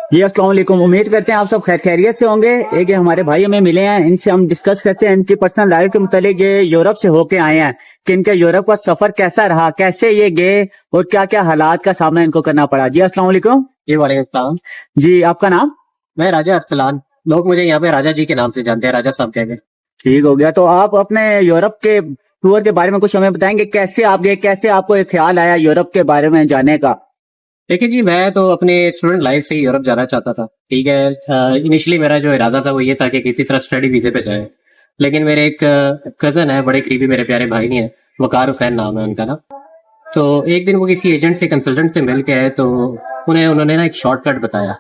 जी अस्सलाम वालेकुम। उम्मीद करते हैं आप सब खैर खैरियत से होंगे। एक ये हमारे भाई हमें मिले हैं, इनसे हम डिस्कस करते हैं इनकी पर्सनल लाइफ के मुतालिक। ये यूरोप से होके आए हैं कि इनका यूरोप का सफर कैसा रहा, कैसे ये गए और क्या क्या हालात का सामना इनको करना पड़ा। जी अस्सलाम वालेकुम। जी वालेकुम सलाम। जी आपका नाम? मैं राजा अरसलान। लोग मुझे यहाँ पे राजा जी के नाम से जानते हैं, राजा साहब कह के। ठीक हो गया। तो आप अपने यूरोप के टूर के बारे में कुछ हमें बताएंगे, कैसे आप गए, कैसे आपको एक ख्याल आया यूरोप के बारे में जाने का? देखिए जी, मैं तो अपने स्टूडेंट लाइफ से ही यूरोप जाना चाहता था। ठीक है, इनिशियली मेरा जो इरादा था वो ये था कि किसी तरह स्टडी वीजे पे जाए। लेकिन मेरे एक कजन है, बड़े करीबी मेरे प्यारे भाई नहीं है, वकार हुसैन नाम है उनका ना। तो एक दिन वो किसी एजेंट से, कंसल्टेंट से मिल के आए, तो उन्होंने ना एक शॉर्टकट बताया।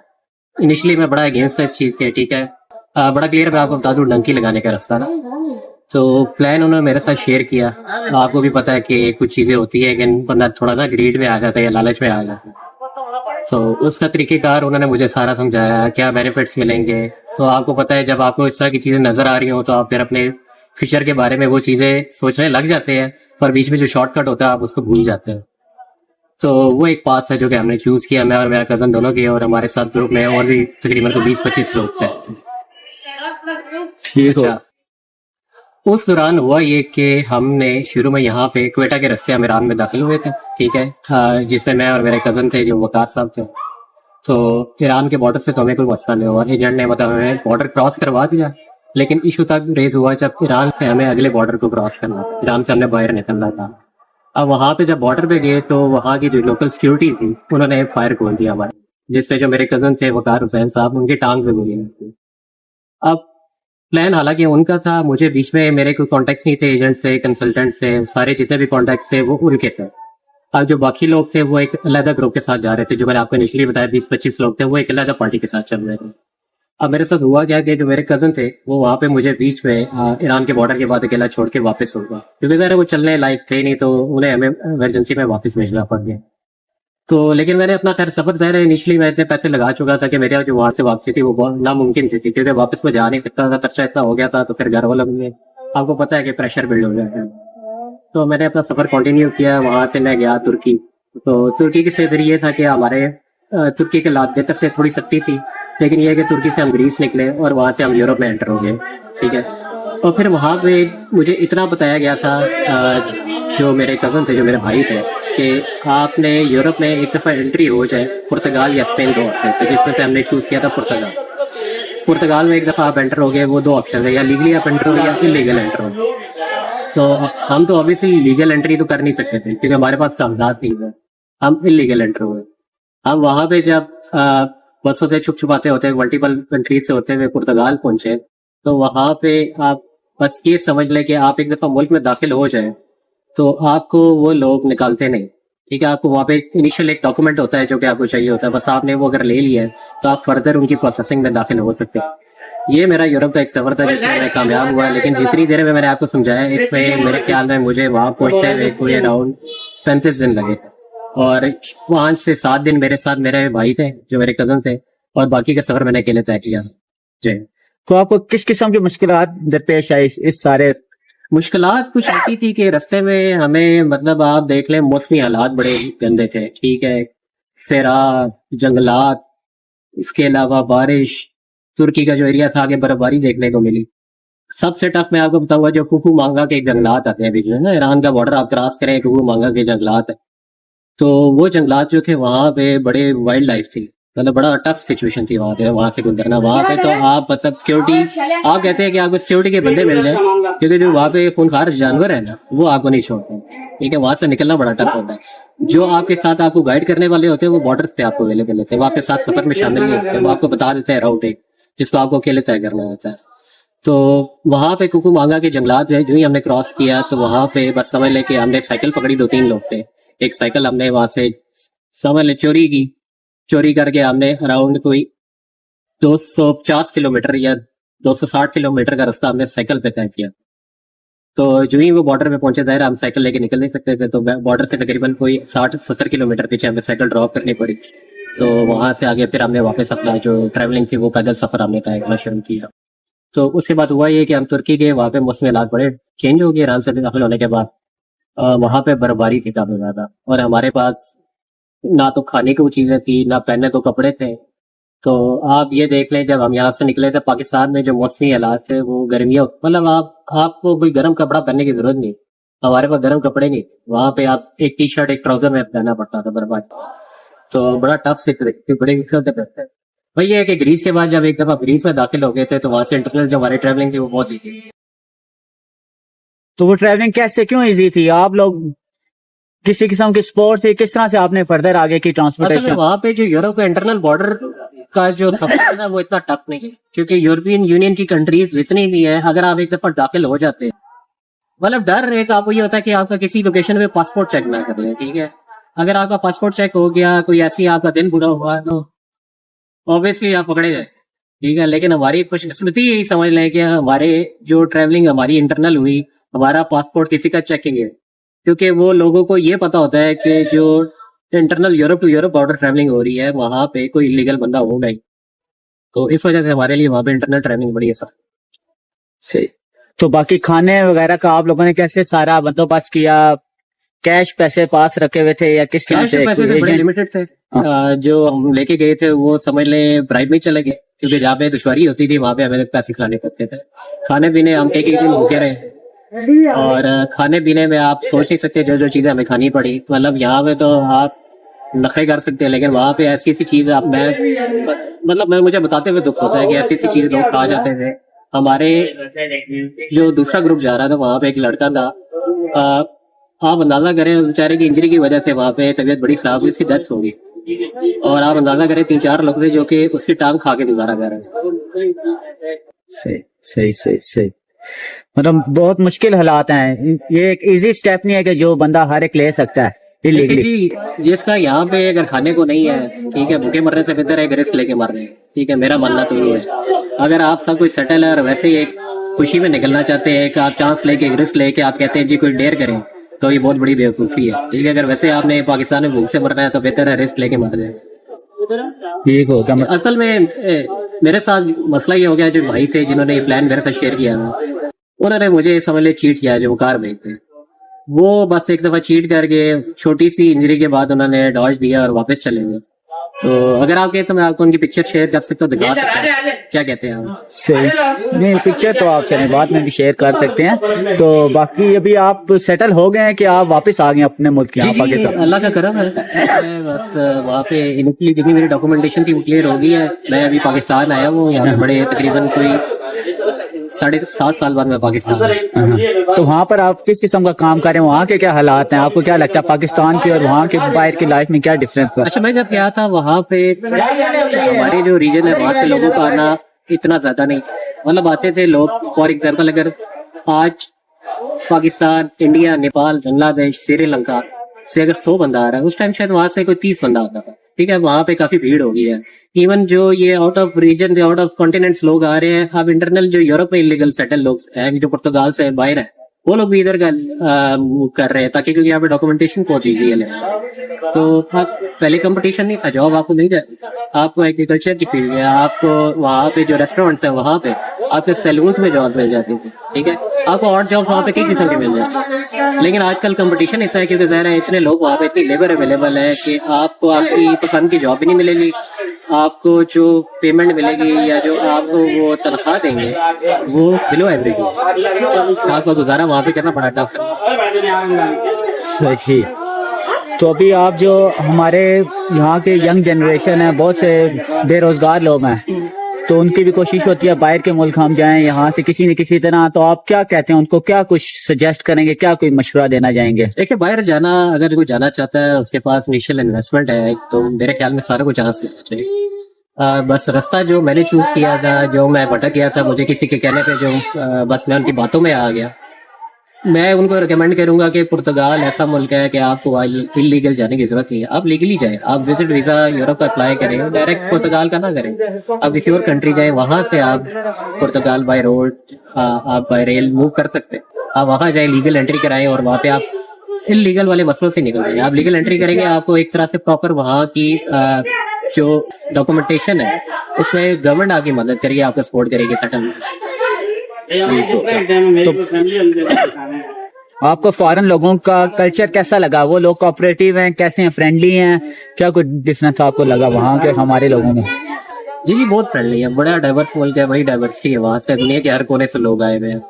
इनिशियली मैं बड़ा अगेंस्ट था इस चीज़ के। ठीक है, बड़ा क्लियर मैं आपको बता दूं, डंकी लगाने का रास्ता ना। तो प्लान उन्होंने मेरे साथ शेयर किया। आपको भी पता है कि कुछ चीज़ें होती है कि बंदा थोड़ा ना ग्रीड में आ जाता है या लालच में आ जाता है। तो उसका तरीक़ेकार उन्होंने मुझे सारा समझाया, क्या बेनिफिट्स मिलेंगे। तो आपको पता है, जब आपको इस तरह की चीज़ें नज़र आ रही हो तो आप फिर अपने फ्यूचर के बारे में वो चीज़ें सोचने लग जाते हैं, पर बीच में जो शॉर्टकट होता है आप उसको भूल जाते हैं। तो वो एक पाथ था जो कि हमने चूज़ किया, मैं और मेरा कज़न दोनों किया, और हमारे साथ ग्रुप में और भी तकरीबन को 20-25 लोग थे। ठीक हो। अच्छा, उस दौरान हुआ ये कि हमने शुरू में यहाँ पे क्वेटा के रास्ते हम ईरान में दाखिल हुए थे। ठीक है, जिसमें मैं और मेरे कज़न थे जो वकार साहब थे। तो ईरान के बॉर्डर से तो हमें कोई मसला नहीं हुआ, एजेंट ने मतलब हमें बॉर्डर क्रॉस करवा दिया। लेकिन इशू तब रेज हुआ जब ईरान से हमें अगले बॉर्डर को क्रॉस करना था। ईरान से हमने बाहर निकलना था। अब वहाँ पे जब बॉर्डर पे गए तो वहाँ की जो लोकल सिक्योरिटी थी उन्होंने फायर खोल दिया हमारे, जिसपे जो मेरे कज़न थे वकार हुसैन साहब, उनकी टांग पे गोली लग गई। अब प्लान हालांकि उनका था, मुझे बीच में मेरे कोई कॉन्टैक्ट्स नहीं थे एजेंट से, कंसल्टेंट से, सारे जितने भी कॉन्टैक्ट्स थे वो उनके थे। अब जो बाकी लोग थे वो एक अलग ग्रुप के साथ जा रहे थे। जो मैंने आपको इनिशियली बताया 20-25 लोग थे, वो एक अलग पार्टी के साथ चल रहे थे। अब मेरे साथ हुआ क्या कि जो मेरे कज़न थे वो वहाँ पे मुझे बीच में ईरान के बॉर्डर के बाद अकेला छोड़ के वापस हो गया, क्योंकि अगर वो चलने लायक थे नहीं तो उन्हें हमें इमरजेंसी में वापस भेजना पड़ गया। तो लेकिन मैंने अपना खैर सफर, ज़ाहिर है इनिशियली मैं इतने पैसे लगा चुका था कि मेरे जो वहाँ से वापसी थी वो बहुत नामुमकिन सी थी, क्योंकि वापस मैं जा नहीं सकता था, खर्चा इतना हो गया था। तो फिर घर वालों ने, आपको पता है कि प्रेशर बिल्ड हो जाता है। तो मैंने अपना सफर कंटिन्यू किया। वहाँ से मैं गया तुर्की। तो तुर्की के से फिर ये था कि हमारे तुर्की के हालात बेहतर थे, थोड़ी सख्ती थी। लेकिन यह है कि तुर्की से हम ग्रीस निकले और वहाँ से हम यूरोप में एंटर हो गए। ठीक है, और फिर वहाँ पे मुझे इतना बताया गया था, जो मेरे कज़न थे, जो मेरे भाई थे, कि आपने यूरोप में एक दफ़ा एंट्री हो जाए पुर्तगाल या स्पेन, दो ऑप्शन से, जिसमें से हमने चूज़ किया था पुर्तगाल। पुर्तगाल में एक दफ़ा आप एंटर हो गए, वो दो ऑप्शन है, या लीगली आप एंटर हो या इलीगल एंटर हो। तो हम तो ऑब्वियसली लीगल एंट्री तो कर नहीं सकते थे, क्योंकि हमारे पास कागजात नहीं थे। हम इलीगल एंटर हुए। हम वहाँ पे जब बसों से छुप छुपाते होते, मल्टीपल कंट्रीज से होते हुए पुर्तगाल पहुंचे, तो वहाँ पे आप बस ये समझ लें कि आप एक दफ़ा मुल्क में दाखिल हो जाए तो आपको वो लोग निकालते नहीं। ठीक है, आपको वहाँ पे इनिशियल एक डॉक्यूमेंट होता है जो कि आपको चाहिए होता है, बस आपने वो अगर ले लिया है तो आप फर्दर उनकी प्रोसेसिंग में दाखिल हो सकते हैं। ये मेरा यूरोप का एक सफर था जिसमें मैं कामयाब हुआ। लेकिन जितनी देर में मैंने आपको समझाया, इसमें मेरे ख्याल में मुझे वहाँ पहुँचते हुए कोई अराउंड 35 दिन लगे। और 5 से 7 दिन मेरे साथ मेरे भाई थे, जो मेरे कज़न थे, और बाकी का सफर मैंने अकेले तय किया। जी। तो आपको किस किस्म की मुश्किलात दरपेश आई इस सारे? मुश्किलात कुछ ऐसी थी कि रास्ते में हमें, मतलब आप देख लें, मौसमी हालात बड़े गंदे थे। ठीक है, सैराब, जंगलात, इसके अलावा बारिश, तुर्की का जो एरिया था आगे बर्फबारी देखने को मिली। सबसे टफ मैं आपको बताऊंगा, जो कुकू मांगा के जंगलात आते हैं बीच में ना, ईरान का बॉर्डर आप क्रॉस करें, कुकू मांगा के जंगलात है। तो वो जंगलात जो थे वहाँ पे बड़े वाइल्ड लाइफ थी, मतलब बड़ा टफ सिचुएशन थी वहाँ पे, वहाँ से गुजरना। वहाँ पे तो आप मतलब सिक्योरिटी, आप कहते हैं कि आपको सिक्योरिटी के बंदे मिल जाए, क्योंकि जो वहाँ पे खूंखार जानवर है ना, वो आपको नहीं छोड़ते। ठीक है, वहाँ से निकलना बड़ा टफ होता है। जो आपके साथ आपको गाइड करने वाले होते हैं वो बॉर्डर्स पे आपको अवेलेबल होते हैं, वो आपके साथ सफर में शामिल नहीं होते, वो आपको बता देते हैं राउट एक, जिसको आपको अकेले तय करना होता है। तो वहाँ पे कुकू मांगा के जंगलात जो ही हमने क्रॉस किया, तो वहाँ पे बस समझ ले कि हमने साइकिल पकड़ी, 2-3 लोग थे। एक साइकिल हमने वहां से समझ ले चोरी की। चोरी करके हमने अराउंड कोई 250 किलोमीटर या 260 किलोमीटर का रास्ता हमने साइकिल पे तय किया। तो जो ही वो बॉर्डर पे पहुंचे, दायरा हम साइकिल लेके निकल नहीं सकते थे, तो बॉर्डर से तकरीबन कोई 60-70 किलोमीटर पीछे हमें साइकिल ड्रॉप करनी पड़ी। तो वहां से आगे फिर हमने वापस अपना जो ट्रैवलिंग थी वो पैदल सफर हमने तय करना शुरू किया। तो उसके बाद हुआ ये कि हम तुर्की गए, वहाँ पे मौसमी हालात बड़े चेंज हो गए ईरान से दाखिल होने के बाद। वहाँ पे बर्फबारी थी काफी ज्यादा, और हमारे पास ना तो खाने को चीजें थी, ना पहनने को कपड़े थे। तो आप ये देख लें, जब हम यहाँ से निकले थे पाकिस्तान में जो मौसमी हालात थे वो गर्मियों, मतलब आपको कोई गर्म कपड़ा पहनने की जरूरत नहीं, हमारे पास गर्म कपड़े नहीं, वहां पे आप एक टी शर्ट एक ट्राउजर में पहनना पड़ता था बर्बाद। तो बड़ा टफ सिचुएशन, बड़े रहते हैं। भाई ये है कि ग्रीस के बाद जब एक दफा ग्रीस में दाखिल हो गए थे तो वहां से इंटरनल जो हमारी ट्रैवलिंग थी वो बहुत ईजी। तो वो ट्रैवलिंग कैसे, क्यों इजी थी? आप लोग किसी किस्म की स्पोर्ट थी, किस तरह से आपने फर्दर आगे की असल में ट्रांसपोर्टेशन? वहां पे जो यूरोप का इंटरनल बॉर्डर का जो सफर है ना वो इतना टफ नहीं है, क्योंकि यूरोपियन यूनियन की कंट्रीज जितनी भी है अगर आप एक दफा दाखिल हो जाते हैं, मतलब डर एक आपको ये होता है कि आपका किसी लोकेशन पे पासपोर्ट चेक ना कर ले, ठीक है। अगर आपका पासपोर्ट चेक हो गया, कोई ऐसी आपका दिन बुरा हुआ तो ऑब्वियसली आप पकड़े गए, ठीक है। लेकिन हमारी खुशकिस्मती यही समझ लें कि हमारे जो ट्रैवलिंग हमारी इंटरनल हुई, हमारा पासपोर्ट किसी का चेकिंग है, क्योंकि वो लोगों को ये पता होता है कि जो internal Europe to Europe border travelling हो रही है वहां पे कोई इलीगल बंदा हो नहीं, तो इस वजह से हमारे लिए वहां पे इंटरनल ट्रैवलिंग बड़ी आसान। सही। तो बाकी खाने वगैरह का आप लोगों ने कैसे सारा बंदोबस्त किया? कैश पैसे पास रखे हुए थे या किस तरह कैश से? पैसे तो बड़े लिमिटेड थे, जो हम लेके गए थे वो समझ लें ब्राइब में चले गए, क्योंकि जहाँ पे दुश्वारी होती थी वहां पे हमें पैसे खिलाने पड़ते थे। खाने पीने हम एक दिन भूखे रहे, और खाने पीने में आप सोच नहीं सकते जो जो चीजें हमें खानी पड़ी, मतलब यहाँ पे तो आप नखरे कर सकते हैं, लेकिन वहां पे ऐसी ऐसी चीज आप मैं मुझे बताते हुए दुख होता है कि ऐसी ऐसी चीज लोग खा जाते थे। हमारे जो दूसरा ग्रुप जा रहा था वहां पे एक लड़का था, आप अंदाजा करें बेचारे की इंजरी की वजह से वहां पे तबीयत बड़ी खराब हुई, उसकी डेथ हो गई, और आप अंदाजा करें 3-4 लोग थे जो कि उसकी टांग खा के गुजारा कर रहे हैं। सही सही सही सही। मतलब बहुत मुश्किल हालात हैं, ये एक इजी स्टेप नहीं है कि जो बंदा हर एक ले सकता है लेकिन इलीगली। जी जिसका यहाँ पे अगर खाने को नहीं है, ठीक है, भूखे मरने से बेहतर है रिस्क लेके मर रहे हैं, ठीक है, मेरा मानना तो ये है। अगर आप सब कुछ सेटल है और वैसे ही एक खुशी में निकलना चाहते हैं कि आप चांस लेके रिस्क लेके आप कहते हैं जी कोई डेयर करें, तो ये बहुत बड़ी बेवकूफ़ी है, ठीक है। अगर वैसे आपने पाकिस्तान में भूख से मरना है तो बेहतर है रिस्क लेके मर जाए। ठीक हो क्या? असल में मेरे साथ मसला ये हो गया, जो भाई थे जिन्होंने ये प्लान मेरे साथ शेयर किया था, उन्होंने मुझे समझ ले चीट किया, जो कार में थे वो बस एक दफा चीट करके छोटी सी इंजरी के बाद उन्होंने डॉज दिया और वापस चले गए। तो अगर आप कहें तो मैं आपको उनकी पिक्चर शेयर कर सकता हूँ, दिखा सकता हूँ, क्या कहते हैं आप? सही। नहीं, पिक्चर तो आप चले बाद में भी शेयर कर सकते हैं। तो बाकी अभी आप सेटल हो गए हैं कि आप वापस आ गए अपने मुल्क यहाँ पाकिस्तान? अल्लाह का करम है, मैं बस वहाँ पे इनिशियली जितनी मेरी डॉक्यूमेंटेशन थी वो क्लियर हो गई है। मैं अभी पाकिस्तान आया हूँ, यहाँ पे बड़े तकरीबन कोई 7.5 साल बाद मैं पाकिस्तान आया। तो वहाँ पर आप किस किस्म का काम कर रहे हैं? वहाँ के क्या हालात हैं? आपको क्या लगता है पाकिस्तान की और वहाँ के बाहर की लाइफ में क्या डिफरेंस है? अच्छा, मैं जब गया था वहाँ पे हमारे जो रीजन है वहाँ से लोगों का आना इतना ज्यादा नहीं, मतलब आते थे लोग। फॉर एग्जाम्पल अगर आज पाकिस्तान, इंडिया, नेपाल, बांग्लादेश, श्रीलंका से अगर 100 बंदा आ रहा है, उस टाइम शायद वहां से कोई 30 बंदा आता था, ठीक है। वहां पे काफी भीड़ हो गई है। इवन जो ये आउट ऑफ रीजन से आउट ऑफ कॉन्टिनेंट्स लोग आ रहे हैं, अब इंटरनल जो यूरोप में इलीगल सेटल लोग हैं, जो पुर्तगाल से बाहर है, वो लोग भी इधर का कर रहे हैं, ताकि क्योंकि यहाँ पे डॉक्यूमेंटेशन बहुत ईजी है। तो आप पहले कंपटीशन नहीं था, जॉब आपको मिल जाती, आपको एग्रीकल्चर की फील्ड में, आपको वहाँ पे जो रेस्टोरेंट्स हैं वहाँ पे, आपके सैलून्स में जॉब मिल जाती थी, ठीक है। आपको और जॉब वहाँ पे कई किस्म की मिल जाती। लेकिन आजकल कंपटीशन इतना है, क्योंकि ज़ाहिर है इतने लोग वहाँ पे, इतनी लेबर अवेलेबल है कि आपको आपकी पसंद की जॉब भी नहीं मिलेगी, आपको जो पेमेंट मिलेगी या जो आपको वो तनख्वाह देंगे वो बिलो एवरेज, आपको गुजारा वहाँ पे करना पड़ा टफ। सही। तो अभी आप जो हमारे यहाँ के यंग जनरेशन है, बहुत से बेरोजगार लोग हैं, तो उनकी भी कोशिश होती है बाहर के मुल्क हम जाएं यहाँ से किसी न किसी तरह, तो आप क्या कहते हैं उनको, क्या कुछ सजेस्ट करेंगे, क्या कोई मशवरा देना चाहेंगे? देखिए, बाहर जाना अगर कोई जाना चाहता है, उसके पास इनिशियल इन्वेस्टमेंट है, तो मेरे ख्याल में सारे को चांस लेना चाहिए। बस रास्ता जो मैंने चूज किया था, जो मैं भटक गया था, मुझे किसी के कहने पे जो बस मैं उनकी बातों में आ गया, मैं उनको रिकमेंड करूंगा कि पुर्तगाल ऐसा मुल्क है कि आपको इलीगल जाने की जरूरत नहीं है, आप लीगली जाएं। आप विजिट वीजा यूरोप का अप्लाई करें, डायरेक्ट पुर्तगाल का ना करें, आप किसी और कंट्री जाएं, वहां से आप पुर्तगाल बाय रोड, आप बाय रेल मूव कर सकते हैं। आप वहां जाएं, लीगल एंट्री कराएं, और वहां पे आप इलीगल वाले मसलों से निकल जाएंगे। आप लीगल एंट्री करेंगे, आपको एक तरह से प्रॉपर वहाँ की जो डॉक्यूमेंटेशन है उसमें गवर्नमेंट आपकी मदद करेगी, आपको सपोर्ट करेगी सेटलमेंट। तो आपको फॉरेन लोगों का कल्चर कैसा लगा? वो लोग कोऑपरेटिव हैं, कैसे हैं, फ्रेंडली हैं? क्या कुछ डिफरेंस आपको लगा वहाँ के हमारे लोगों में? जी बहुत फ्रेंडली है, बड़ा डाइवर्स मुल्क है, वही डाइवर्सिटी है, वहाँ से दुनिया के हर कोने से लोग आए हुए हैं।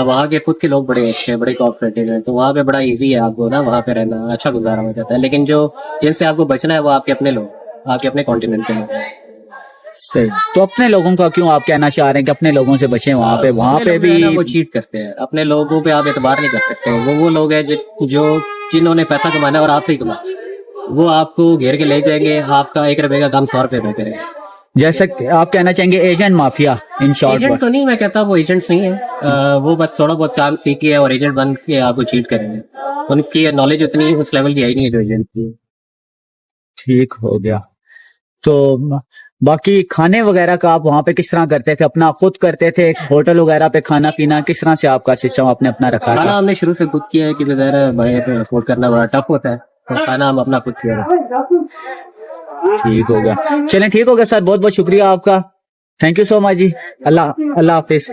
वहाँ के खुद के लोग बड़े अच्छे हैं, बड़े कोऑपरेटिव हैं, तो वहाँ पे बड़ा इजी है आपको ना वहाँ पे रहना, अच्छा गुजारा हो जाता है। लेकिन जो जिनसे आपको बचना है वो आपके अपने लोग, आपके अपने कॉन्टिनेंट के लोग हैं। सही। तो अपने लोगों का क्यों आप कहना चाह रहे हैं कि अपने लोगों से बचें? वहाँ पे अपने लोग जो है ना वो भी चीट करते हैं, अपने लोगों पे आप एतबार नहीं कर सकते। वो लोग हैं जो जिन्होंने पैसा कमाना है और आपसे ही कमाना, वो आपको घेर के ले जाएंगे, आपका 1 रुपए का काम 100 रुपए में करेंगे। जैसे कि आप कहना चाहेंगे agent mafia in short? Agent तो नहीं मैं कहता, वो एजेंट्स नहीं है, वो बस थोड़ा बहुत काम सीख के और एजेंट बन के आपको चीट करेंगे। उनकी नॉलेज उतनी उस लेवल की आई नहीं है जो एजेंट की है। ठीक हो गया। तो बाकी खाने वगैरह का आप वहाँ पे किस तरह करते थे? अपना खुद करते थे? होटल वगैरह पे खाना पीना किस तरह से आपका सिस्टम आपने अपना रखा खाना था? हमने शुरू से खुद किया है कि ज़ाहिर भाई पे अफोर्ड करना बड़ा टफ होता है, तो खाना हम अपना खुद किया है। ठीक हो गया, चलें ठीक हो गया सर, बहुत बहुत शुक्रिया आपका। थैंक यू सो मच जी। अल्लाह अल्लाह हाफिज।